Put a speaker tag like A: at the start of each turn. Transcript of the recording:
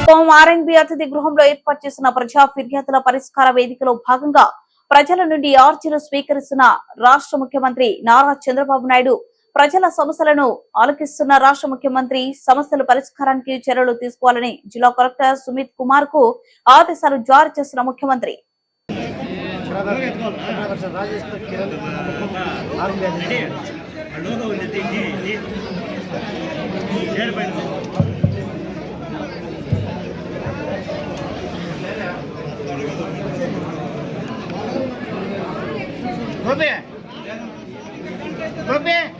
A: R&B అతిథి గృహంలో ఏర్పాటు చేసిన ప్రజా ఫిర్యాదుల పరిష్కార వేదికలో భాగంగా ప్రజల నుండి అర్జీలు స్వీకరిస్తున్న రాష్ట్ర ముఖ్యమంత్రి నారా చంద్రబాబు నాయుడు ప్రజల సమస్యలను ఆలకిస్తున్న రాష్ట్ర ముఖ్యమంత్రి సమస్యల పరిష్కారానికి చర్యలు తీసుకోవాలని జిల్లా కలెక్టర్ సుమిత్ కుమార్ కు ఆదేశాలు జారీ చేసిన ముఖ్యమంత్రి
B: Gobe.